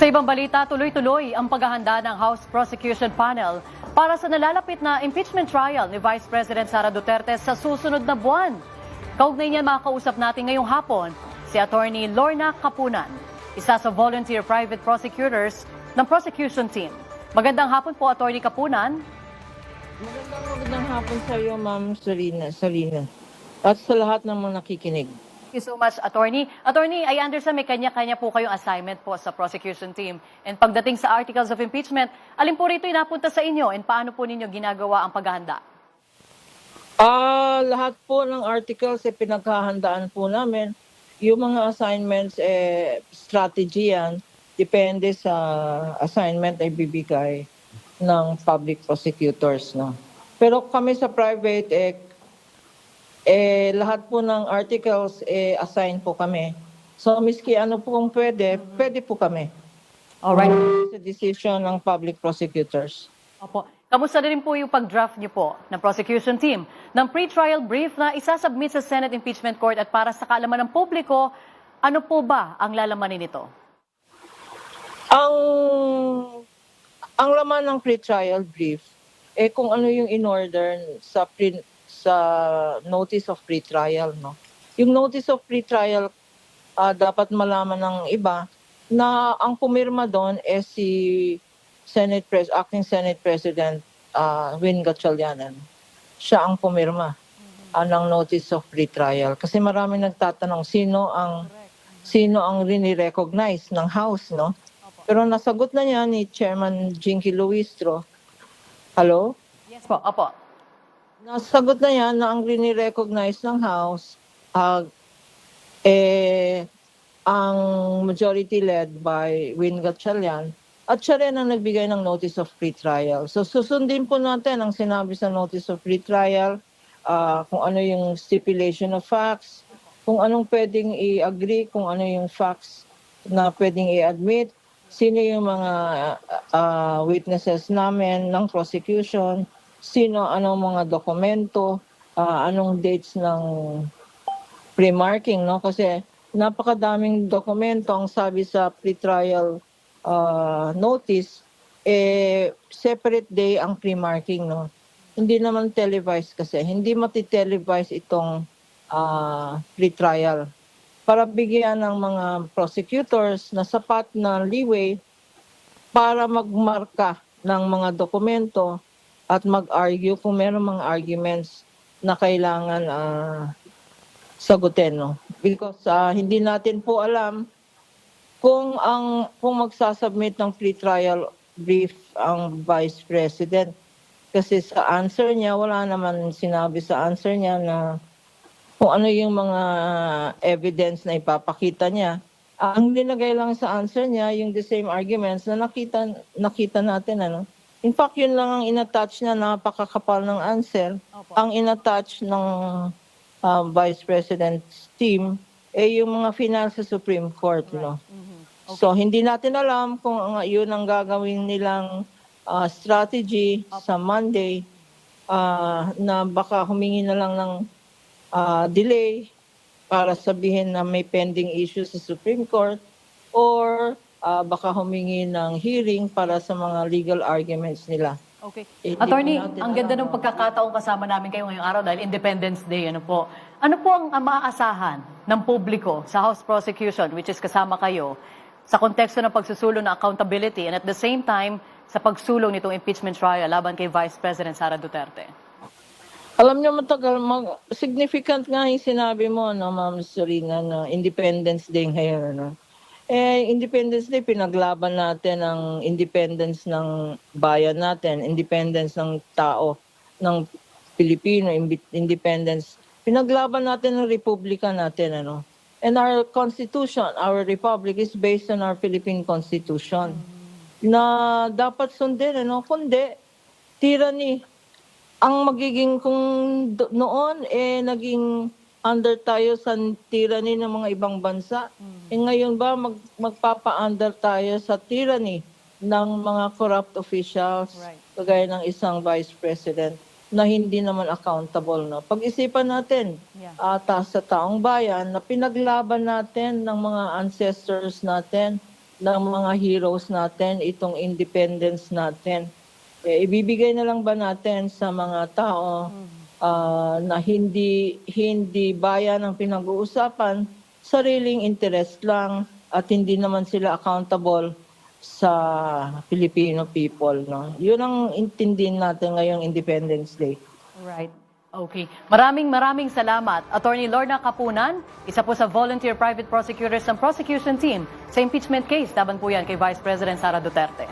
Sa ibang balita, tuloy-tuloy ang paghahanda ng House Prosecution Panel para sa nalalapit na impeachment trial ni Vice President Sara Duterte sa susunod na buwan. Kaugnay niyan makakausap natin ngayong hapon si Attorney Lorna Kapunan, isa sa volunteer private prosecutors ng prosecution team. Magandang hapon po, Attorney Kapunan. Magandang hapon sa iyo, Ma'am Sarina. At sa lahat ng mga nakikinig. Thank you so much, Attorney. Attorney, I understand may kanya-kanya po kayong assignment po sa prosecution team. And pagdating sa articles of impeachment, alin po rito napunta sa inyo and paano po ninyo ginagawa ang paghahanda? Lahat po ng articles pinaghahandaan po namin. Yung mga assignments, strategy yan. Depende sa assignment ay bibigay ng public prosecutors. No? Pero kami sa private, lahat po ng articles assign po kami. So miski ano po kung pwede po kami. Alright. Sa decision ng public prosecutors. Opo. Kamusta rin po yung pag-draft niyo po ng prosecution team ng pre-trial brief na isasubmit sa Senate Impeachment Court at para sa kaalaman ng publiko, ano po ba ang lalamanin nito? Ang laman ng pre-trial brief, kung ano yung in-order sa notice of pre-trial. No? Yung notice of pre-trial, dapat malaman ng iba na ang pumirma doon si Acting Senate President Win Gatchalianan. Siya ang pumirma ng notice of pre-trial. Kasi marami nagtatanong sino ang rini-recognize ng House, no? Pero nasagot na niya ni Chairman Jinky Luistro. Hello? Yes po, opo. Nasagot na yan na ang rini-recognize ng House ang majority led by Win Gatchalian at siya rin ang nagbigay ng notice of pre-trial. So susundin po natin ang sinabi sa notice of pre-trial, kung ano yung stipulation of facts, kung anong pwedeng i-agree, kung ano yung facts na pwedeng i-admit, sino yung mga witnesses namin ng prosecution, anong mga dokumento, anong dates ng pre-marking, no? Kasi napakadaming dokumento ang sabi sa pre-trial notice, separate day ang pre-marking, no? Hindi naman televised kasi, hindi matitelevise itong pre-trial para bigyan ng mga prosecutors na sapat na leeway para magmarka ng mga dokumento at mag-argue kung meron mga arguments na kailangan sagutin, no? Because hindi natin po alam kung magsasubmit ng pre-trial brief ang Vice President. Kasi sa answer niya, wala naman sinabi sa answer niya na kung ano yung mga evidence na ipapakita niya. Ang linagay lang sa answer niya, yung the same arguments na nakita natin. Ano? In fact, yun lang ang inattach niya, napakakapal ng answer. Opo. Ang inattach ng Vice President's team, yung mga finance sa Supreme Court. Right. No? Okay. So, hindi natin alam kung yun ang gagawin nilang strategy sa Monday na baka humingi na lang ng delay para sabihin na may pending issue sa Supreme Court or baka humingi ng hearing para sa mga legal arguments nila. Okay. Attorney, ang ganda ng pagkakataong kasama namin kayo ngayong araw dahil Independence Day. Ano po ang maaasahan ng publiko sa House Prosecution, which is kasama kayo, sa konteksto ng pagsusulong ng accountability and at the same time sa pagsulong nitong impeachment trial laban kay Vice President Sara Duterte? Alam niyo, significant nga yung sinabi mo, no, Ma'am Sarina, na Independence Day ngayon. No? Independence Day, pinaglaban natin ang independence ng bayan natin, independence ng tao, ng Pilipino, independence. Pinaglaban natin ang republika natin. Ano? And our constitution, our republic is based on our Philippine Constitution. Na dapat sundin, ano? Kundi, tyranny. Ang magiging kung noon naging under tayo sa tyranny ng mga ibang bansa. Ngayon ba magpapa-under tayo sa tyranny ng mga corrupt officials, kagaya ng isang vice president na hindi naman accountable. No? Pag-isipan natin sa taong bayan na pinaglaban natin ng mga ancestors natin ng mga heroes natin, itong independence natin. Ibibigay na lang ba natin sa mga tao na hindi bayan ang pinag-uusapan, sariling interest lang at hindi naman sila accountable sa Filipino people, no? Yun ang intindihin natin ngayong Independence Day. Right. Okay. Maraming salamat. Attorney Lorna Kapunan, isa po sa volunteer private prosecutors ng prosecution team sa impeachment case. Laban po yan kay Vice President Sara Duterte.